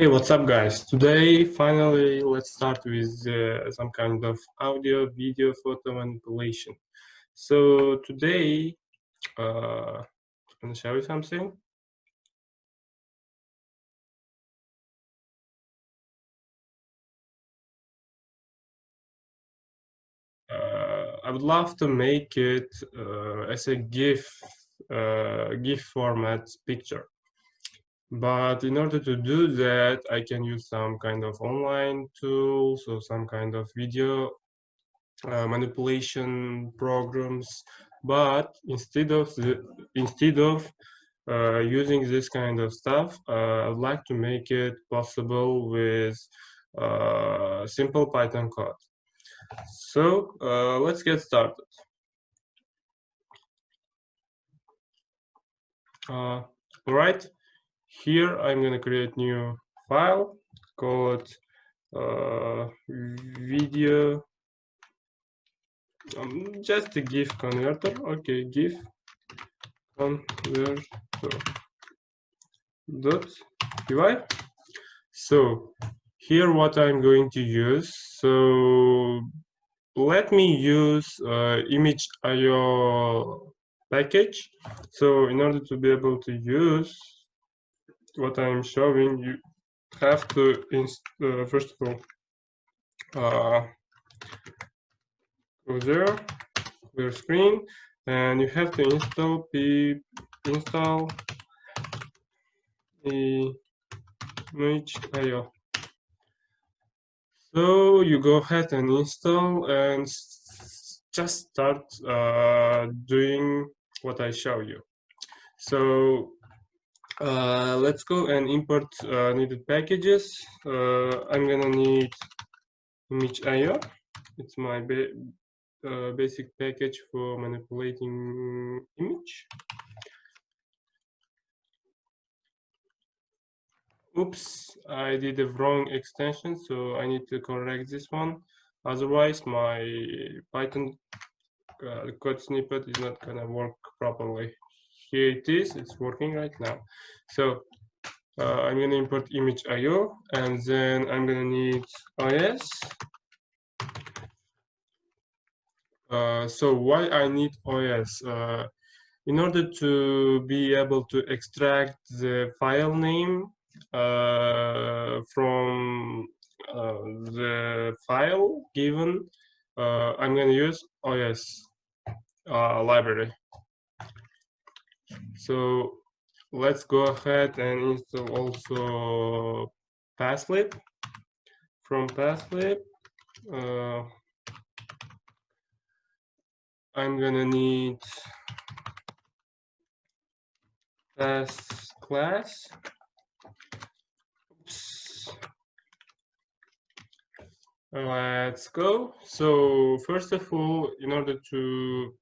Hey, what's up, guys? Today, finally, let's start with some kind of audio, video, photo manipulation. So today, I'm gonna show you something. I would love to make it as a GIF format picture. But in order to do that, I can use some kind of online tools or some kind of video manipulation programs. But instead of using this kind of stuff, I'd like to make it possible with simple Python code. So let's get started. All right. Here I'm going to create new file, call it video, just a GIF converter. Okay, GIF converter .py. So here what I'm going to use. So let me use Imageio package. So in order to be able to use what I'm showing, you have to first of all go there, clear screen, and you have to install Imageio. So you go ahead and install and just start doing what I show you. So let's go and import needed packages. I'm gonna need Imageio. It's my basic package for manipulating image. Oops, I did the wrong extension, so I need to correct this one. Otherwise, my Python code snippet is not gonna work properly. Here it is, it's working right now. So I'm gonna import Imageio, and then I'm gonna need OS. So why I need OS? In order to be able to extract the file name from the file given, I'm going to use OS library. So let's go ahead and install also passlib. From passlib, I'm going to need pass class. Oops. Let's go. So first of all, in order to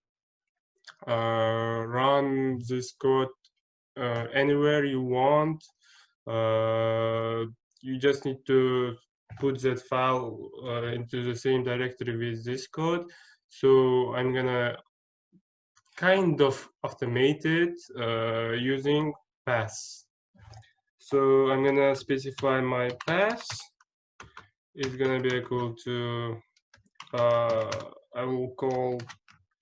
run this code anywhere you want, you just need to put that file into the same directory with this code. So I'm gonna kind of automate it using pass. So I'm gonna specify my pass is gonna be equal to I will call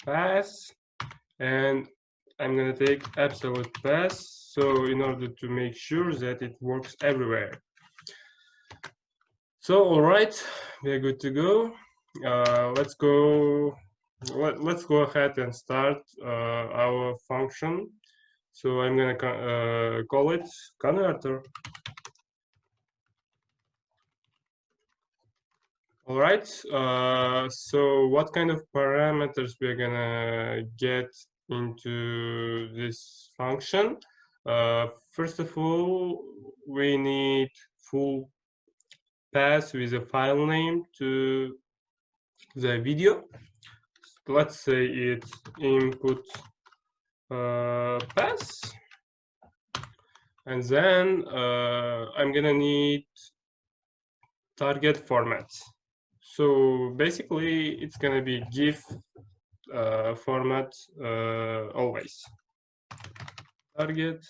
pass, and I'm gonna take absolute pass, so in order to make sure that it works everywhere. So all right, we're good to go. Let's go ahead and start our function. So I'm gonna call it converter. All right, so what kind of parameters we're gonna get into this function? First of all, we need full pass with a file name to the video. Let's say it's input pass, and then I'm gonna need target format. So basically, it's gonna be GIF format always. Target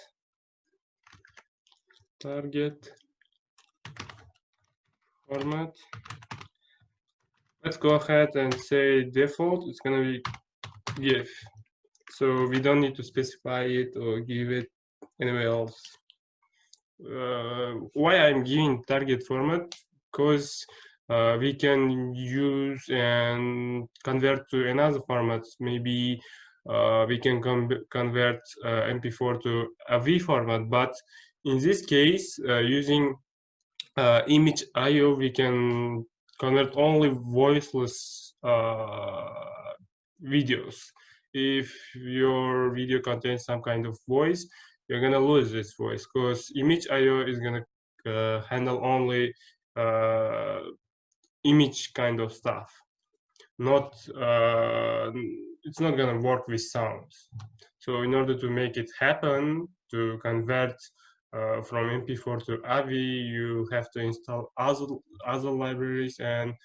format. Let's go ahead and say default. It's gonna be GIF. So we don't need to specify it or give it anywhere else. Why I'm giving target format? Because we can use and convert to another format. Maybe we can convert MP4 to a V format, but in this case, using Imageio, we can convert only voiceless videos. If your video contains some kind of voice, you're gonna lose this voice because Imageio is gonna handle only image kind of stuff. Not it's not gonna work with sounds. So in order to make it happen, to convert from MP4 to AVI, you have to install other libraries, and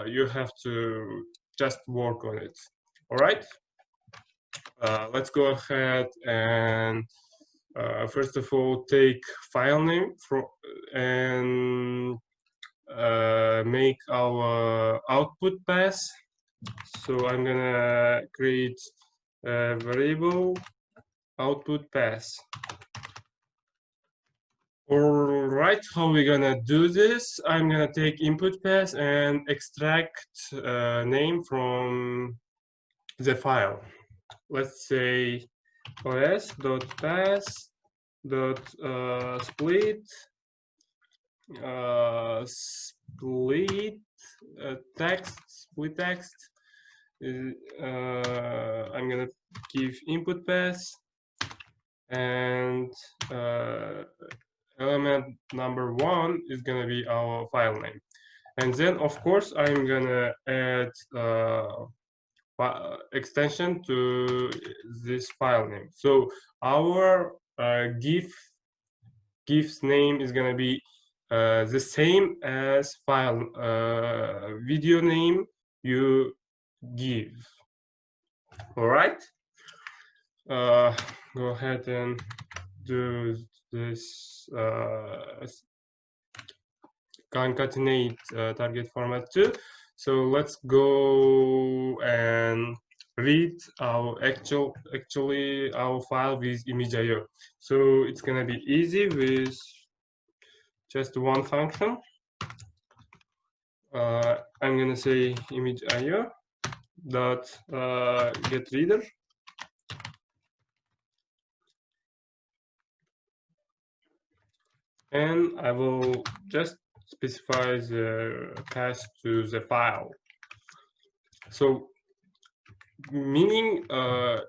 you have to just work on it. All right. Let's go ahead and first of all take file name and make our output pass. So I'm gonna create a variable output pass. All right, how we gonna do this? I'm gonna take input pass and extract name from the file. Let's say os.pass.split split text. I'm gonna give input pass and element number 1 is gonna be our file name, and then of course I'm gonna add extension to this file name. So our GIF's name is gonna be the same as file video name you give. All right. Go ahead and do this concatenate target format too. So let's go and read our actually our file with Imageio. So it's gonna be easy with just one function. I'm gonna say Imageio dot get reader. And I will just specify the path to the file. So meaning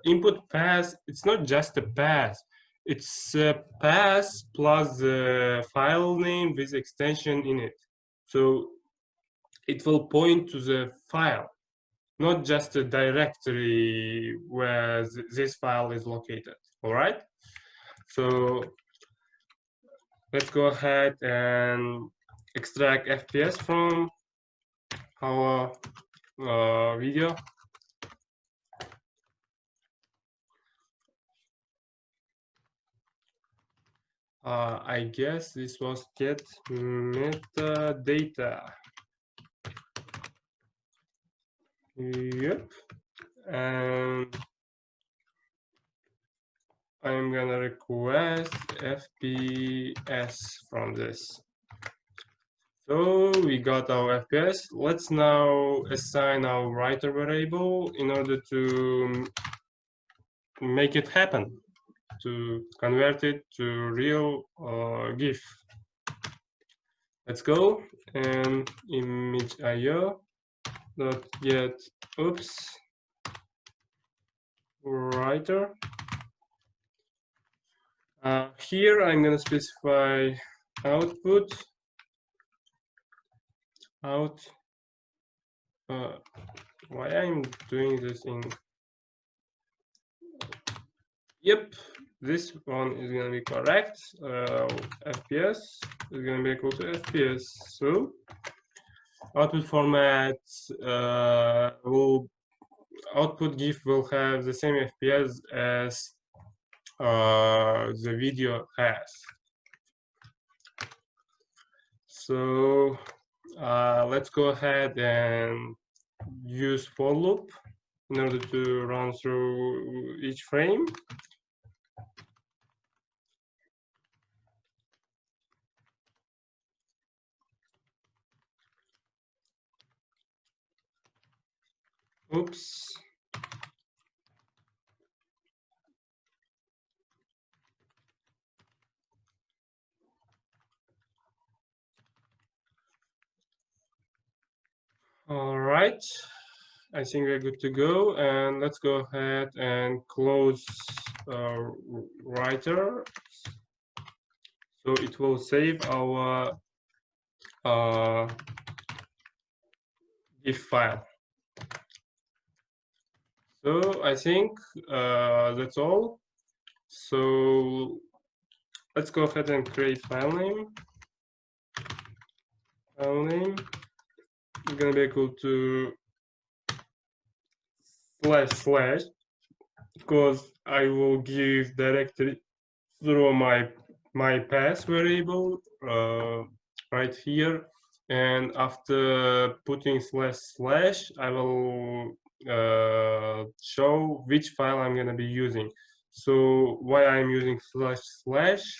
input path, it's not just a path, it's a path plus the file name with extension in it. So it will point to the file, not just a directory where this file is located. All right. So let's go ahead and extract FPS from our video. I guess this was get metadata. Yep. And I'm gonna request FPS from this. So we got our FPS. Let's now assign our writer variable in order to make it happen, to convert it to real GIF. Let's go and Imageio dot get writer. Here I'm going to specify output why I'm doing this in yep, this one is going to be correct. FPS is going to be equal to FPS. So output format output GIF will have the same FPS as the video has. So let's go ahead and use for loop in order to run through each frame. Oops. All right, I think we're good to go, and let's go ahead and close writer. So it will save our GIF file. So I think that's all. So let's go ahead and create file name. File name is gonna be equal to // because I will give directly through my path variable right here, and after putting // I will show which file I'm gonna be using. So why I'm using //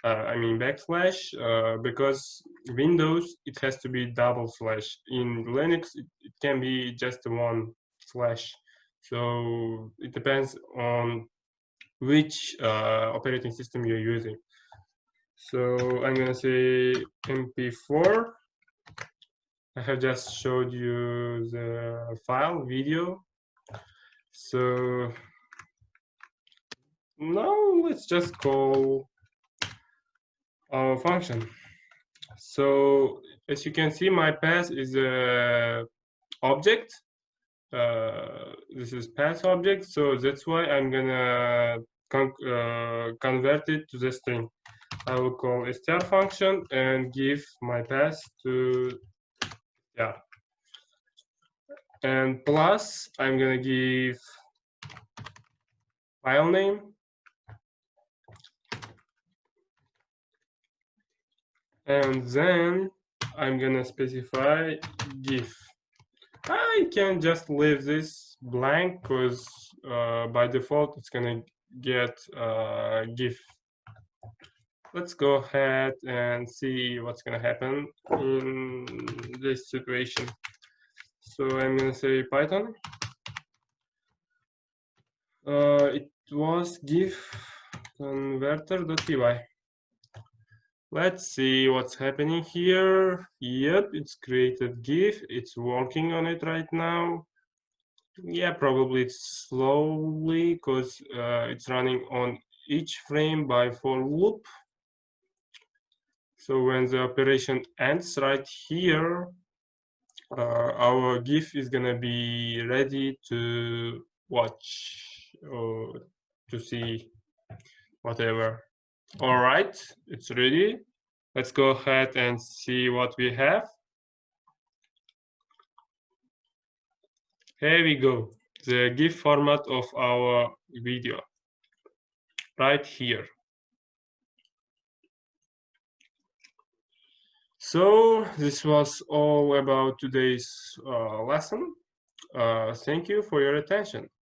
I mean \, because Windows it has to be double slash. In Linux it can be just one slash. So it depends on which operating system you're using. So I'm gonna say MP4. I have just showed you the file video. So now let's just call our function. So as you can see, my path is a object. This is path object, so that's why I'm gonna convert it to the string. I will call str function and give my path to str. And plus, I'm gonna give file name. And then I'm gonna specify GIF. I can just leave this blank because by default it's gonna get GIF. Let's go ahead and see what's gonna happen in this situation. So I'm gonna say Python. It was GIF converter.py. Let's see what's happening here. Yep, it's created GIF. It's working on it right now. Yeah, probably it's slowly because it's running on each frame by for loop. So when the operation ends right here, our GIF is gonna be ready to watch or to see whatever. All right, it's ready. Let's go ahead and see what we have. Here we go, the GIF format of our video, right here. So this was all about today's lesson. Thank you for your attention.